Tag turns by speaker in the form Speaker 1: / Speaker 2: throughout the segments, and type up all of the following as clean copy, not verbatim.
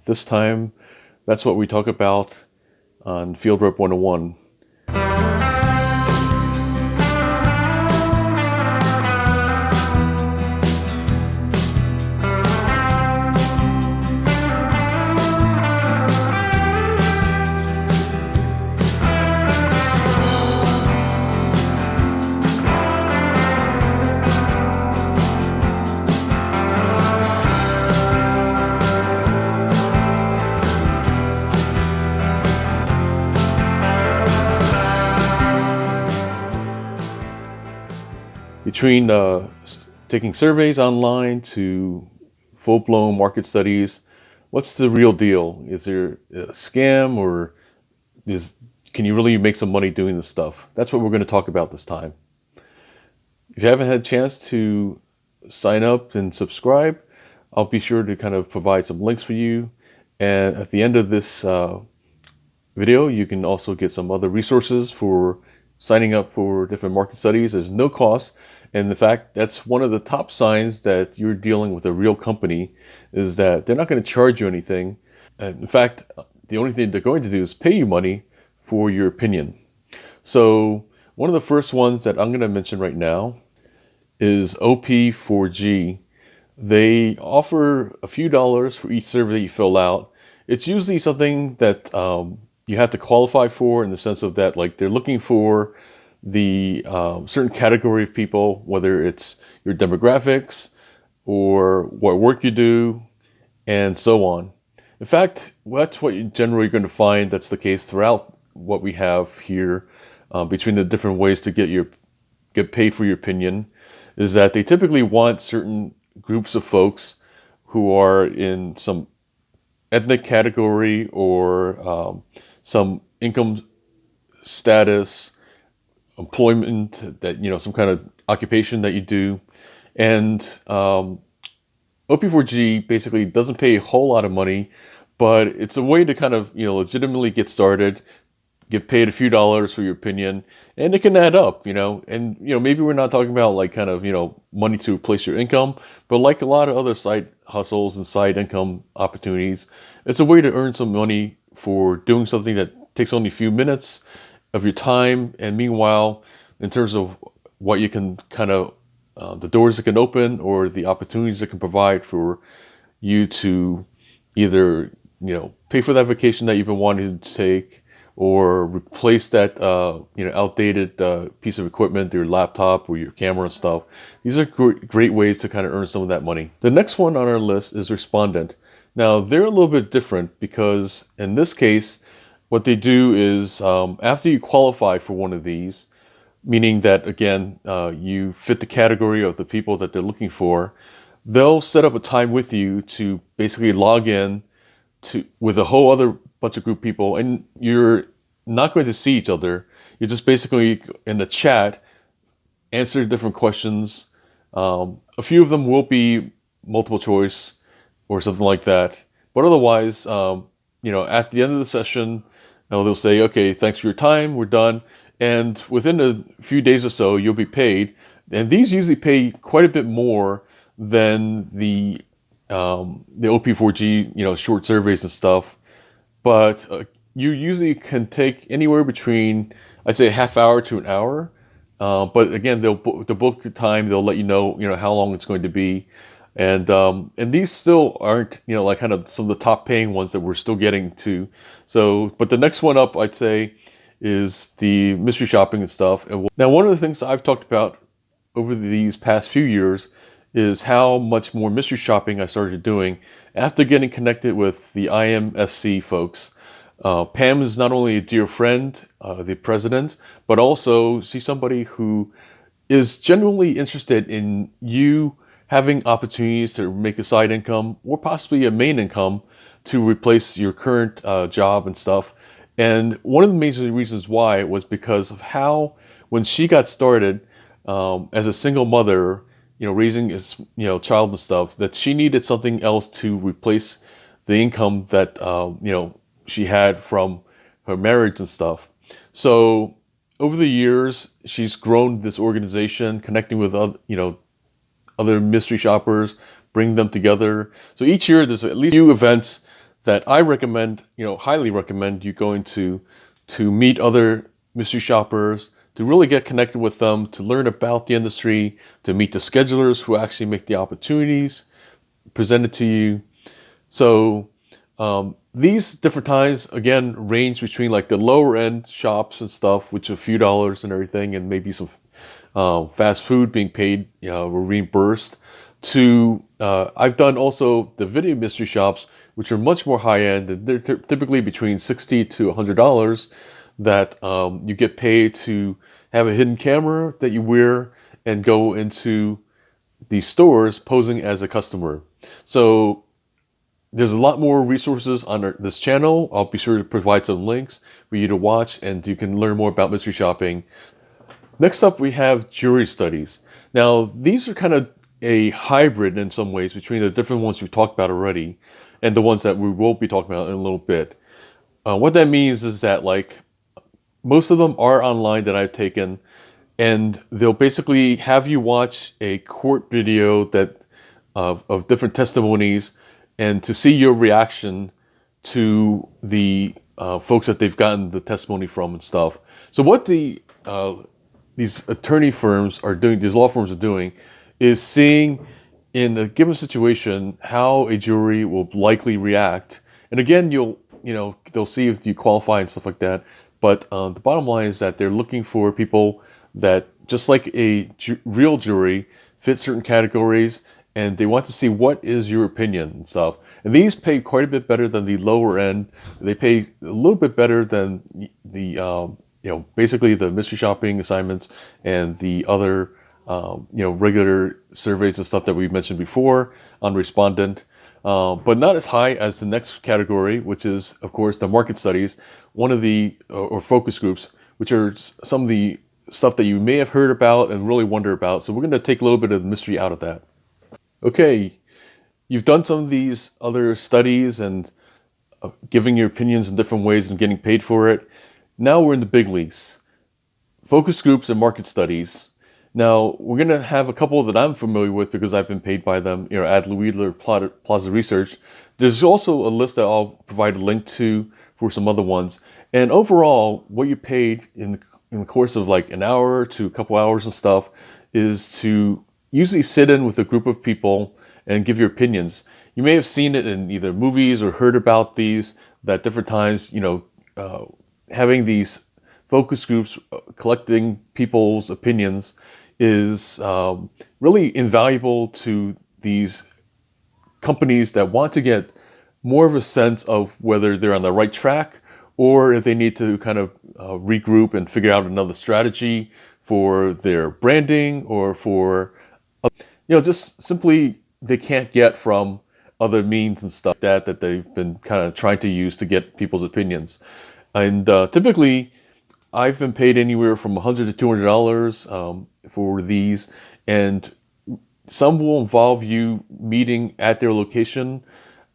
Speaker 1: this time, that's what we talk about on Field Rep 101. Between taking surveys online to full-blown market studies, what's the real deal? Is there a scam, or can you really make some money doing this stuff? That's what we're going to talk about this time. If you haven't had a chance to sign up and subscribe, I'll be sure to kind of provide some links for you. And at the end of this video, you can also get some other resources for signing up for different market studies. There's no cost. And in fact, that's one of the top signs that you're dealing with a real company, is that they're not going to charge you anything. And in fact, the only thing they're going to do is pay you money for your opinion. So one of the first ones that I'm going to mention right now is Opie4G. They offer a few dollars for each survey that you fill out. It's usually something that you have to qualify for, in the sense of that, like, they're looking for the certain category of people, whether it's your demographics or what work you do, and so on. In fact, that's what you're generally going to find that's the case throughout what we have here, between the different ways to get paid for your opinion, is that they typically want certain groups of folks who are in some ethnic category or some income status, employment, that, some kind of occupation that you do. And Opie4G basically doesn't pay a whole lot of money, but it's a way to kind of, legitimately get started, get paid a few dollars for your opinion, and it can add up, and, maybe we're not talking about like kind of, money to replace your income, but like a lot of other side hustles and side income opportunities, it's a way to earn some money for doing something that takes only a few minutes of your time. And meanwhile, in terms of what you can kind of, the doors it can open, or the opportunities it can provide for you to either, pay for that vacation that you've been wanting to take, or replace that, outdated piece of equipment, your laptop or your camera and stuff. These are great ways to kind of earn some of that money. The next one on our list is Respondent. Now, they're a little bit different, because in this case, what they do is, after you qualify for one of these, meaning that, again, you fit the category of the people that they're looking for, they'll set up a time with you to basically log in with a whole other bunch of group people, and you're not going to see each other. You're just basically in the chat, answer different questions. A few of them will be multiple choice or something like that, but otherwise, at the end of the session, they'll say, okay, thanks for your time, we're done. And within a few days or so, you'll be paid. And these usually pay quite a bit more than the Opie4G, short surveys and stuff. But you usually can take anywhere between, I'd say, a half hour to an hour. But again, they'll book the time. They'll let you know, how long it's going to be. And these still aren't, like kind of some of the top paying ones that we're still getting to. So, but the next one up, I'd say, is the mystery shopping and stuff. And now, one of the things I've talked about over these past few years is how much more mystery shopping I started doing after getting connected with the IMSC folks. Pam is not only a dear friend, the president, but also she's somebody who is genuinely interested in you having opportunities to make a side income, or possibly a main income, to replace your current job and stuff. And one of the major reasons why was because of how, when she got started as a single mother, raising a child and stuff, that she needed something else to replace the income that she had from her marriage and stuff. So over the years, she's grown this organization, connecting with other mystery shoppers, bring them together. So each year there's at least a few events that I recommend, highly recommend you going to meet other mystery shoppers, to really get connected with them, to learn about the industry, to meet the schedulers who actually make the opportunities presented to you. So these different times again range between like the lower end shops and stuff, which are a few dollars and everything, and maybe some fast food being paid, or reimbursed. To I've done also the video mystery shops, which are much more high end, and they're typically between $60 to $100 that you get paid to have a hidden camera that you wear and go into these stores posing as a customer. So there's a lot more resources on this channel. I'll be sure to provide some links for you to watch, and you can learn more about mystery shopping. Next up, we have jury studies. Now, these are kind of a hybrid in some ways between the different ones we've talked about already and the ones that we will be talking about in a little bit. What that means is that, like, most of them are online that I've taken, and they'll basically have you watch a court video that of different testimonies, and to see your reaction to the folks that they've gotten the testimony from and stuff. So what these attorney firms are doing, these law firms are doing, is seeing in a given situation how a jury will likely react. And again, they'll see if you qualify and stuff like that. But the bottom line is that they're looking for people that, just like a real jury, fit certain categories, and they want to see what is your opinion and stuff. And these pay quite a bit better than the lower end. They pay a little bit better than the basically the mystery shopping assignments and the other regular surveys and stuff that we mentioned before on respondent. But not as high as the next category, which is, of course, the market studies, one of the, or focus groups, which are some of the stuff that you may have heard about and really wonder about. So we're going to take a little bit of the mystery out of that. Okay, you've done some of these other studies and giving your opinions in different ways and getting paid for it. Now we're in the big leagues. Focus groups and market studies. Now, we're going to have a couple that I'm familiar with because I've been paid by them, Adler, Wheeler, Plaza Research. There's also a list that I'll provide a link to for some other ones. And overall, what you paid in the course of like an hour to a couple hours and stuff is to usually sit in with a group of people and give your opinions. You may have seen it in either movies or heard about these, that different times, having these focus groups, collecting people's opinions is really invaluable to these companies that want to get more of a sense of whether they're on the right track or if they need to kind of regroup and figure out another strategy for their branding or for, just simply they can't get from other means and stuff that they've been kind of trying to use to get people's opinions. And typically, I've been paid anywhere from $100 to $200 for these, and some will involve you meeting at their location.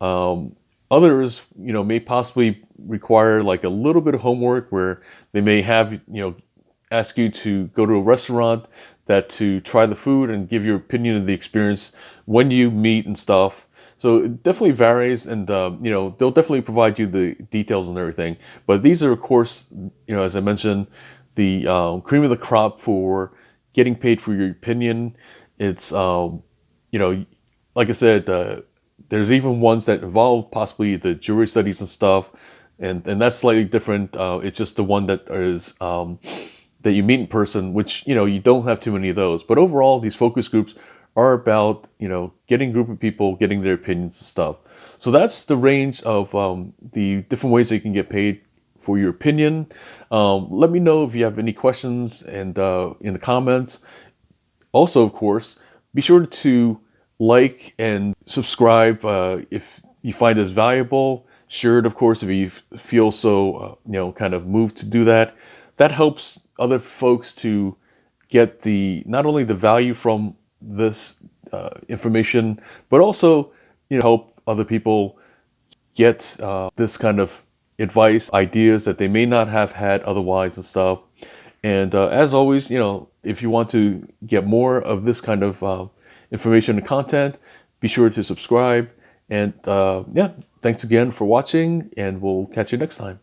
Speaker 1: Others, may possibly require like a little bit of homework where they may have, ask you to go to a restaurant to try the food and give your opinion of the experience when you meet and stuff. So it definitely varies, and they'll definitely provide you the details and everything. But these are, of course, as I mentioned, the cream of the crop for getting paid for your opinion. It's like I said, there's even ones that involve possibly the jury studies and stuff, and that's slightly different. It's just the one that is that you meet in person, which you don't have too many of those. But overall, these focus groups are about getting a group of people, getting their opinions and stuff. So that's the range of the different ways that you can get paid for your opinion. Let me know if you have any questions and in the comments. Also, of course, be sure to like and subscribe if you find this valuable. Share it, of course, if you feel so kind of moved to do that. That helps other folks to get not only the value from this information, but also help other people get this kind of advice, ideas that they may not have had otherwise and stuff. And as always, if you want to get more of this kind of information and content, be sure to subscribe And yeah, thanks again for watching, and we'll catch you next time.